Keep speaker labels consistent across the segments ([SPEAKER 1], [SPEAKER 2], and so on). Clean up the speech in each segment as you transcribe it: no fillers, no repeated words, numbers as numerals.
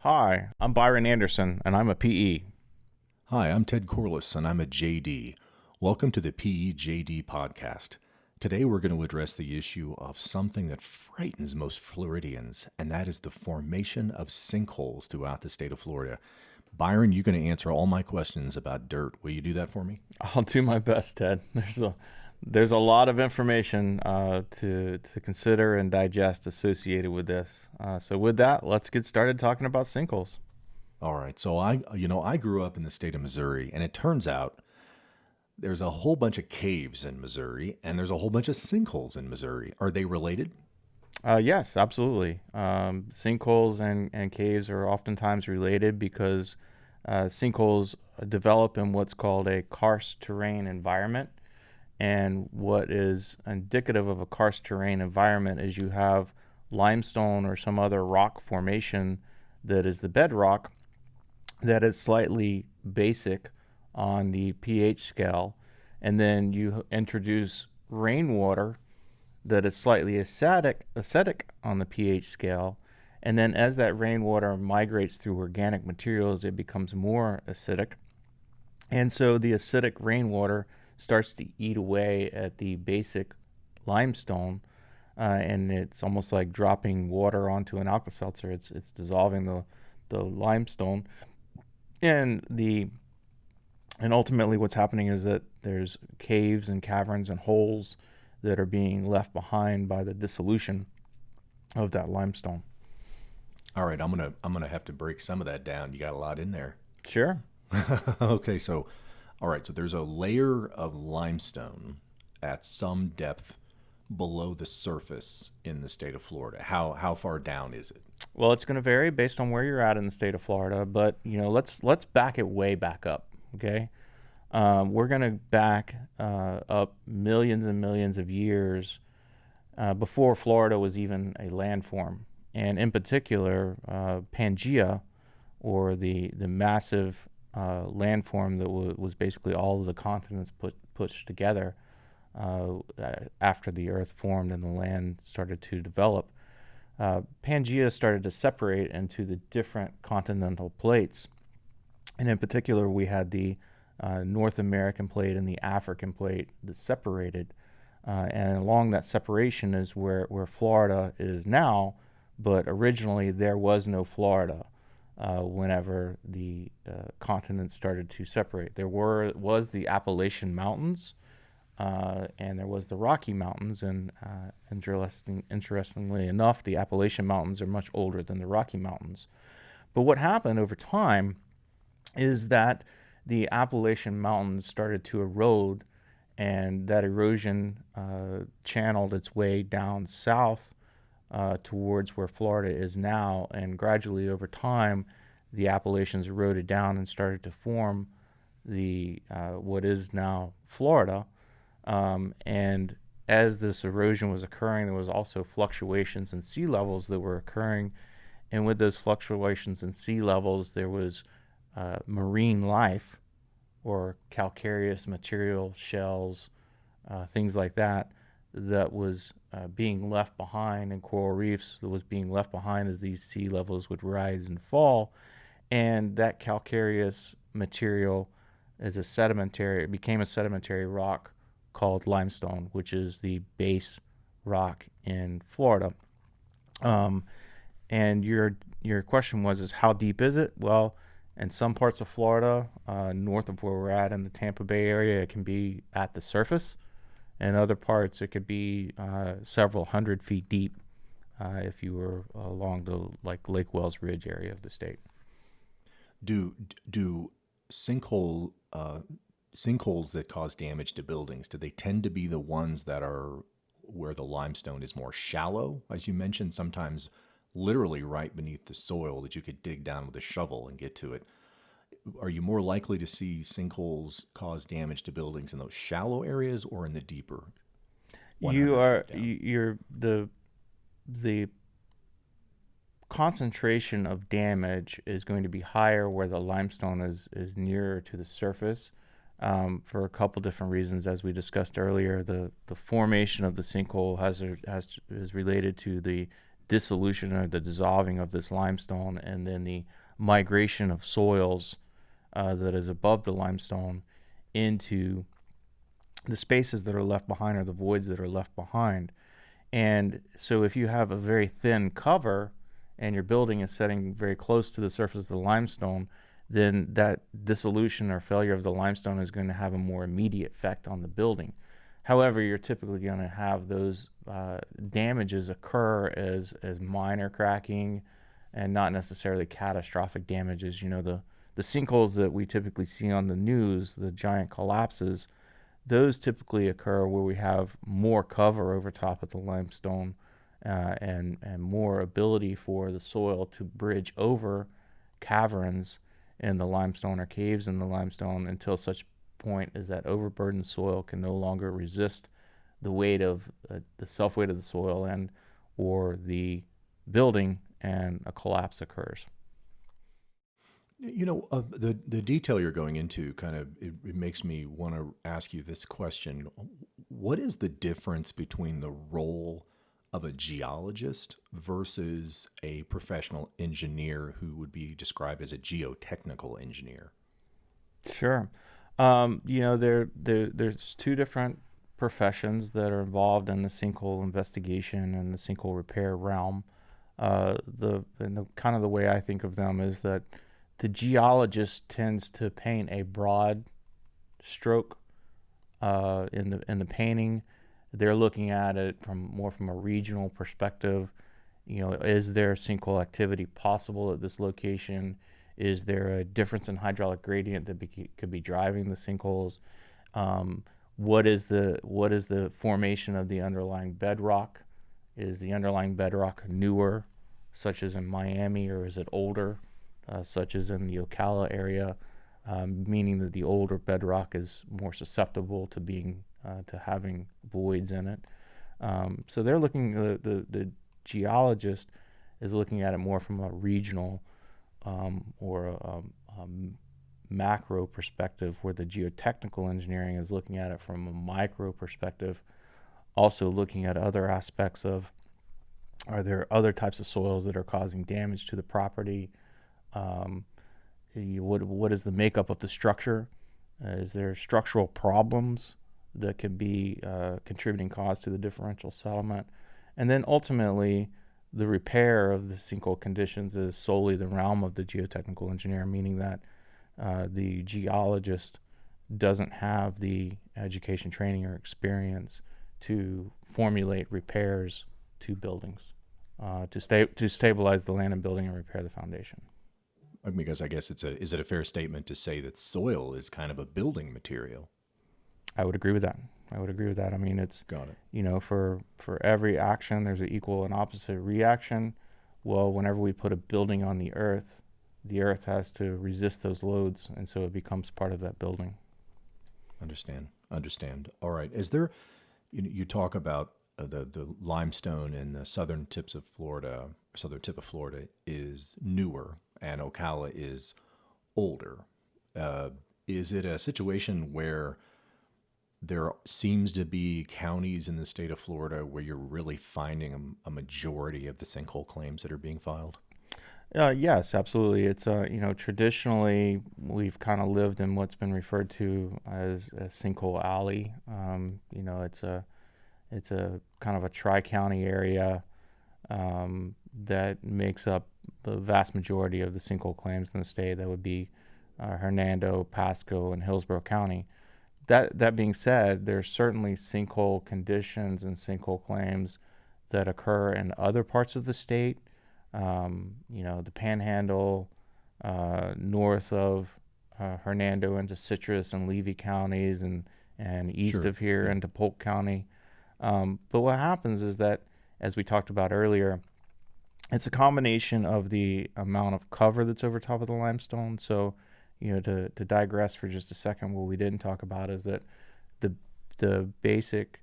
[SPEAKER 1] Hi, I'm Byron Anderson, and I'm a PE.
[SPEAKER 2] Hi, I'm Ted Corless, and I'm a JD. Welcome to the PEJD podcast. Today we're going to address the issue of something that frightens most Floridians, and that is the formation of sinkholes throughout the state of Florida. Byron, you're going to answer all my questions about dirt. Will you do that for me?
[SPEAKER 1] I'll do my best, Ted. There's a lot of information to consider and digest associated with this. So with that, let's get started talking about sinkholes.
[SPEAKER 2] All right. So I grew up in the state of Missouri, and it turns out there's a whole bunch of caves in Missouri, and there's a whole bunch of sinkholes in Missouri. Are they related?
[SPEAKER 1] Yes, absolutely. Sinkholes and caves are oftentimes related because sinkholes develop in what's called a karst terrain environment. And what is indicative of a karst terrain environment is you have limestone or some other rock formation that is the bedrock that is slightly basic on the pH scale, and then you introduce rainwater that is slightly acidic on the pH scale, and then as that rainwater migrates through organic materials, it becomes more acidic, and so the acidic rainwater starts to eat away at the basic limestone, and it's almost like dropping water onto an Alka-Seltzer. It's dissolving the limestone, and ultimately what's happening is that there's caves and caverns and holes that are being left behind by the dissolution of that limestone.
[SPEAKER 2] All right, I'm gonna have to break some of that down. You got a lot in there.
[SPEAKER 1] Sure.
[SPEAKER 2] Okay, so all right, so there's a layer of limestone at some depth below the surface in the state of Florida. How far down is it?
[SPEAKER 1] Well, it's going to vary based on where you're at in the state of Florida, but let's back it way back up. Okay, we're going to back up millions and millions of years before Florida was even a landform, and in particular, Pangea, or the massive landform that was basically all of the continents pushed together after the Earth formed and the land started to develop. Pangea started to separate into the different continental plates. And in particular, we had the North American plate and the African plate that separated. And along that separation is where Florida is now, but originally there was no Florida whenever the continents started to separate. There was the Appalachian Mountains, and there was the Rocky Mountains, and interestingly enough, the Appalachian Mountains are much older than the Rocky Mountains. But what happened over time is that the Appalachian Mountains started to erode, and that erosion channeled its way down south towards where Florida is now, and gradually over time, the Appalachians eroded down and started to form the what is now Florida. And as this erosion was occurring, there was also fluctuations in sea levels that were occurring. And with those fluctuations in sea levels, there was marine life, or calcareous material, shells, things like that, that was being left behind, and coral reefs that was being left behind as these sea levels would rise and fall. And that calcareous material it became a sedimentary rock called limestone, which is the base rock in Florida. And your question is how deep is it? Well, in some parts of Florida, north of where we're at in the Tampa Bay area, it can be at the surface. In other parts, it could be several hundred feet deep if you were along the Lake Wells Ridge area of the state.
[SPEAKER 2] Do sinkholes that cause damage to buildings, do they tend to be the ones that are where the limestone is more shallow, as you mentioned, sometimes literally right beneath the soil that you could dig down with a shovel and get to it? Are you more likely to see sinkholes cause damage to buildings in those shallow areas or in the deeper 100 feet down?
[SPEAKER 1] The concentration of damage is going to be higher where the limestone is nearer to the surface, for a couple different reasons. As we discussed earlier, the formation of the sinkhole is related to the dissolution or the dissolving of this limestone, and then the migration of soils that is above the limestone into the spaces that are left behind, or the voids that are left behind. And so if you have a very thin cover and your building is setting very close to the surface of the limestone, then that dissolution or failure of the limestone is going to have a more immediate effect on the building. However, you're typically going to have those damages occur as minor cracking and not necessarily catastrophic damages. The sinkholes that we typically see on the news, the giant collapses, those typically occur where we have more cover over top of the limestone, and more ability for the soil to bridge over caverns in the limestone or caves in the limestone, until such point as that overburdened soil can no longer resist the weight of the self weight of the soil and or the building, and a collapse occurs.
[SPEAKER 2] The detail you're going into kind of it makes me want to ask you this question: what is the difference between the role of a geologist versus a professional engineer who would be described as a geotechnical engineer?
[SPEAKER 1] Sure. There's two different professions that are involved in the sinkhole investigation and the sinkhole repair realm. The kind of the way I think of them is that the geologist tends to paint a broad stroke in the painting. They're looking at it from a regional perspective. Is there sinkhole activity possible at this location? Is there a difference in hydraulic gradient that could be driving the sinkholes? What is the formation of the underlying bedrock? Is the underlying bedrock newer, such as in Miami, or is it older, such as in the Ocala area? Meaning that the older bedrock is more susceptible to having voids in it. So they're looking. The geologist is looking at it more from a regional or a macro perspective, where the geotechnical engineering is looking at it from a micro perspective, also looking at other aspects of, are there other types of soils that are causing damage to the property? What is the makeup of the structure? Is there structural problems that could be contributing cause to the differential settlement? And then ultimately, the repair of the sinkhole conditions is solely the realm of the geotechnical engineer, meaning that the geologist doesn't have the education, training, or experience to formulate repairs to buildings, to stabilize the land and building and repair the foundation.
[SPEAKER 2] Because I guess is it a fair statement to say that soil is kind of a building material?
[SPEAKER 1] I would agree with that. I mean, it's,
[SPEAKER 2] Got it.
[SPEAKER 1] For every action, there's an equal and opposite reaction. Well, whenever we put a building on the earth has to resist those loads, and so it becomes part of that building.
[SPEAKER 2] Understand. All right. Is there, you talk about the limestone in the southern tip of Florida is newer, and Ocala is older. Is it a situation where there seems to be counties in the state of Florida where you're really finding a majority of the sinkhole claims that are being filed?
[SPEAKER 1] Yes, absolutely. It's traditionally we've kind of lived in what's been referred to as Sinkhole Alley. It's a kind of a tri-county area that makes up the vast majority of the sinkhole claims in the state. That would be Hernando, Pasco, and Hillsborough County. That being said, there's certainly sinkhole conditions and sinkhole claims that occur in other parts of the state. The Panhandle, north of Hernando into Citrus and Levy counties, and east
[SPEAKER 2] Sure.
[SPEAKER 1] of here
[SPEAKER 2] Yeah.
[SPEAKER 1] into Polk County. But what happens is that, as we talked about earlier, it's a combination of the amount of cover that's over top of the limestone. So, to digress for just a second, what we didn't talk about is that the basic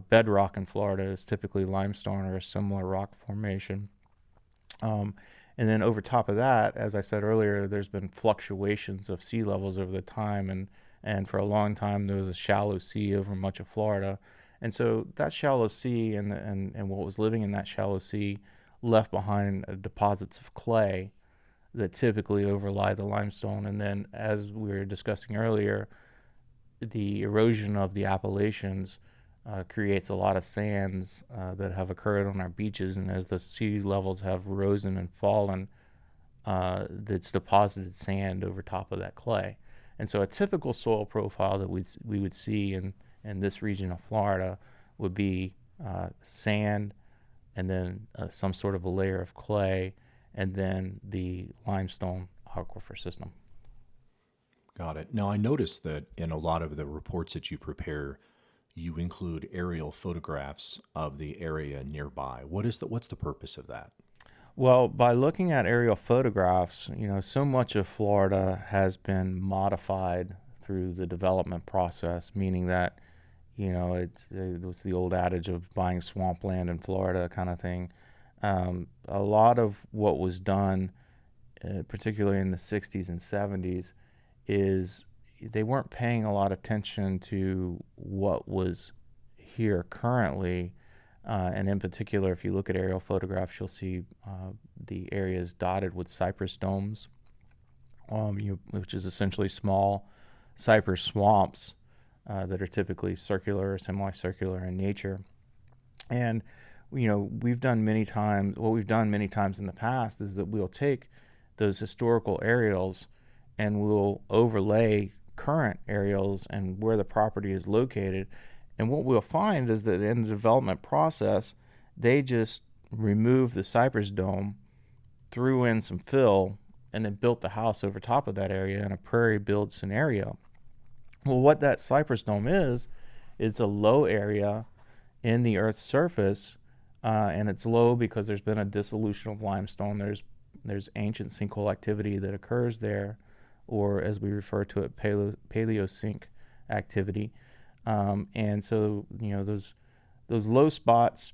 [SPEAKER 1] bedrock in Florida is typically limestone or a similar rock formation. And then over top of that, as I said earlier, there's been fluctuations of sea levels over the time, and for a long time there was a shallow sea over much of Florida, And so that shallow sea and what was living in that shallow sea left behind deposits of clay that typically overlie the limestone. And then, as we were discussing earlier, the erosion of the Appalachians creates a lot of sands that have occurred on our beaches. And as the sea levels have risen and fallen, that's deposited sand over top of that clay. And so a typical soil profile that we would see in this region of Florida would be sand, and then some sort of a layer of clay, and then the limestone aquifer system.
[SPEAKER 2] Got it. Now, I noticed that in a lot of the reports that you prepare, you include aerial photographs of the area nearby. What's the purpose of that?
[SPEAKER 1] Well, by looking at aerial photographs, so much of Florida has been modified through the development process, meaning that, it was the old adage of buying swampland in Florida kind of thing. A lot of what was done, particularly in the 60s and 70s, is they weren't paying a lot of attention to what was here currently. And in particular, if you look at aerial photographs, you'll see the areas dotted with cypress domes, which is essentially small cypress swamps that are typically circular or semicircular in nature. And we've done many times. What we've done many times in the past is that we'll take those historical aerials and we'll overlay current aerials and where the property is located. And what we'll find is that in the development process, they just removed the cypress dome, threw in some fill, and then built the house over top of that area in a prairie build scenario. Well, what that cypress dome is a low area in the Earth's surface, and it's low because there's been a dissolution of limestone. There's ancient sinkhole activity that occurs there, or as we refer to it, paleosink activity. And so, those low spots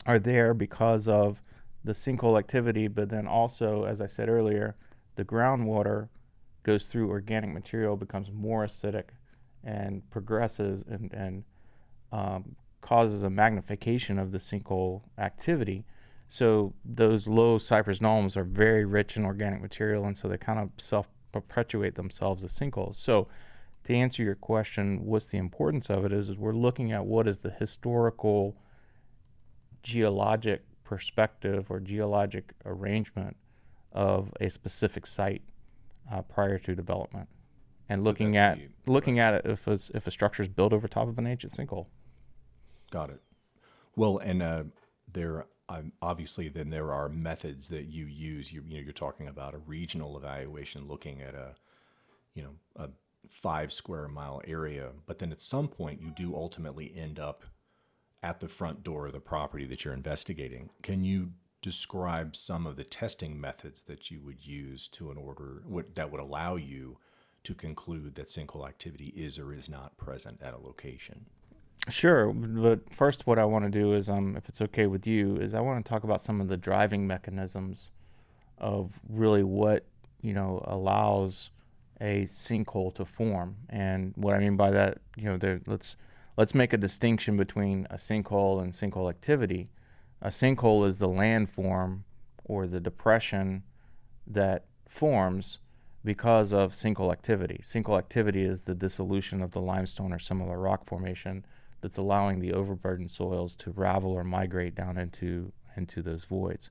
[SPEAKER 1] are there because of the sinkhole activity, but then also, as I said earlier, the groundwater goes through organic material, becomes more acidic, and progresses and causes a magnification of the sinkhole activity. So those low cypress domes are very rich in organic material, and so they kind of self-perpetuate themselves as sinkholes. So to answer your question, what's the importance of it is we're looking at what is the historical geologic perspective or geologic arrangement of a specific site prior to development, and looking at it if a structure is built over top of an ancient sinkhole.
[SPEAKER 2] Got it. Well, and there obviously then there are methods that you use. You're talking about a regional evaluation, looking at a 5 square mile area, but then at some point you do ultimately end up at the front door of the property that you're investigating. Can you describe some of the testing methods that you would use that would allow you to conclude that sinkhole activity is or is not present at a location?
[SPEAKER 1] Sure, but first what I want to do is, if it's okay with you, is I want to talk about some of the driving mechanisms of really what, allows a sinkhole to form. And what I mean by that, let's make a distinction between a sinkhole and sinkhole activity. A sinkhole is the landform or the depression that forms because of sinkhole activity. Sinkhole activity is the dissolution of the limestone or similar rock formation that's allowing the overburdened soils to ravel or migrate down into those voids.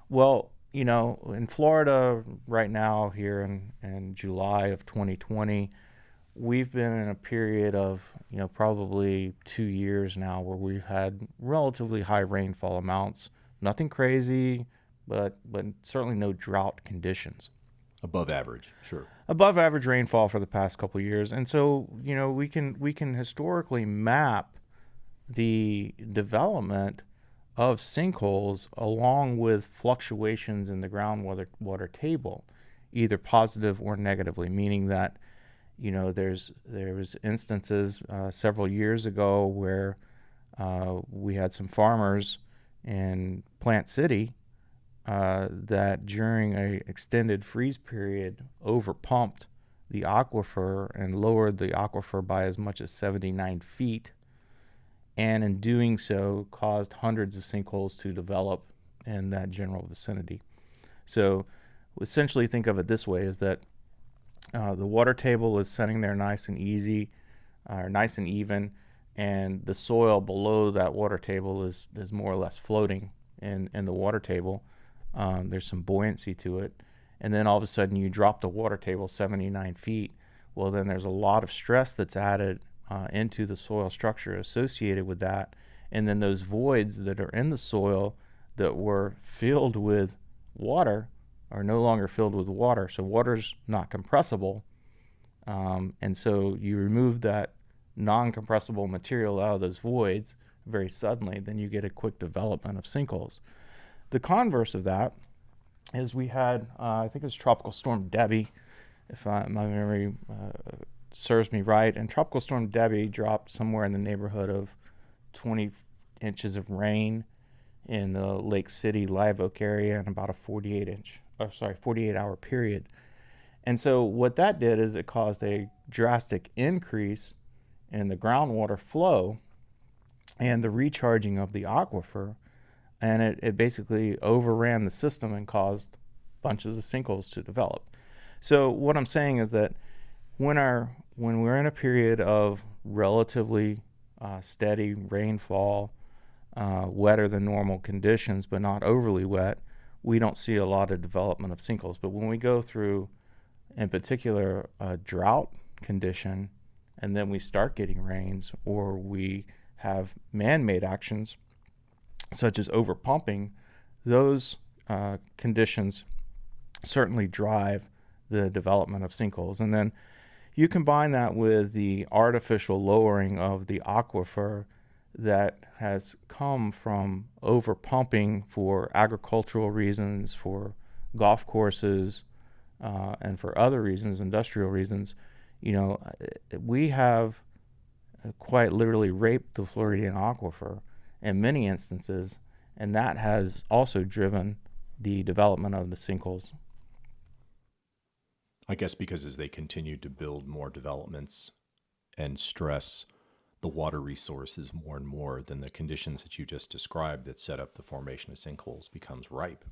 [SPEAKER 1] Well, in Florida right now, here in July of 2020, we've been in a period of, probably 2 years now where we've had relatively high rainfall amounts. Nothing crazy, but certainly no drought conditions.
[SPEAKER 2] Above average, sure.
[SPEAKER 1] Above average rainfall for the past couple of years. And so, we can historically map the development of sinkholes along with fluctuations in the groundwater table, either positive or negatively, meaning that there was instances several years ago where we had some farmers in Plant City that during a extended freeze period overpumped the aquifer and lowered the aquifer by as much as 79 feet. and in doing so caused hundreds of sinkholes to develop in that general vicinity. So essentially think of it this way, is that the water table is sitting there nice and easy, nice and even, and the soil below that water table is more or less floating in the water table. There's some buoyancy to it. And then all of a sudden you drop the water table 79 feet. Well, then there's a lot of stress that's added into the soil structure associated with that. And then those voids that are in the soil that were filled with water are no longer filled with water. So water's not compressible. And so you remove that non-compressible material out of those voids very suddenly, then you get a quick development of sinkholes. The converse of that is we had, I think it was Tropical Storm Debbie, if my memory serves me right, and Tropical Storm Debbie dropped somewhere in the neighborhood of 20 inches of rain in the Lake City, Live Oak area in about a 48-hour period. And so what that did is it caused a drastic increase in the groundwater flow and the recharging of the aquifer, and it basically overran the system and caused bunches of sinkholes to develop. So what I'm saying is that when we're in a period of relatively steady rainfall, wetter than normal conditions, but not overly wet, we don't see a lot of development of sinkholes. But when we go through, in particular, a drought condition, and then we start getting rains, or we have man-made actions such as overpumping, those conditions certainly drive the development of sinkholes. And then you combine that with the artificial lowering of the aquifer that has come from overpumping for agricultural reasons, for golf courses, and for other reasons, industrial reasons. We have quite literally raped the Floridian aquifer in many instances, and that has also driven the development of the sinkholes.
[SPEAKER 2] I guess because as they continue to build more developments and stress the water resources more and more, then the conditions that you just described that set up the formation of sinkholes becomes ripe.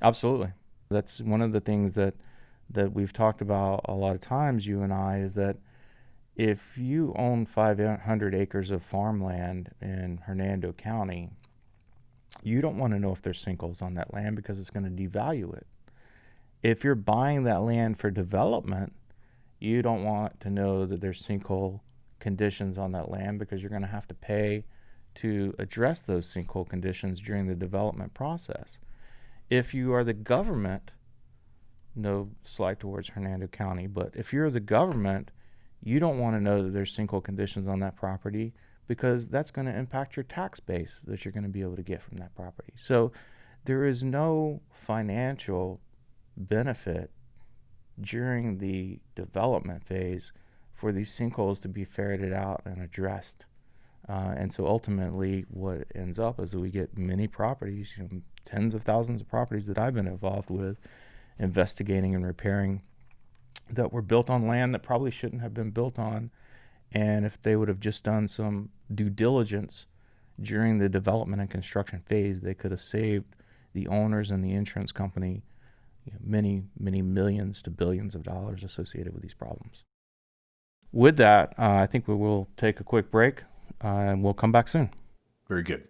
[SPEAKER 1] Absolutely. That's one of the things that we've talked about a lot of times, you and I, is that if you own 500 acres of farmland in Hernando County, you don't want to know if there's sinkholes on that land because it's going to devalue it. If you're buying that land for development, you don't want to know that there's sinkhole conditions on that land because you're going to have to pay to address those sinkhole conditions during the development process. If you are the government, no slight towards Hernando County, but if you're the government, you don't want to know that there's sinkhole conditions on that property because that's going to impact your tax base that you're going to be able to get from that property. So there is no financial benefit during the development phase for these sinkholes to be ferreted out and addressed. And so ultimately what ends up is that we get many properties, tens of thousands of properties that I've been involved with investigating and repairing that were built on land that probably shouldn't have been built on. And if they would have just done some due diligence during the development and construction phase, they could have saved the owners and the insurance company many, many millions to billions of dollars associated with these problems. With that, I think we will take a quick break and we'll come back soon.
[SPEAKER 2] Very good.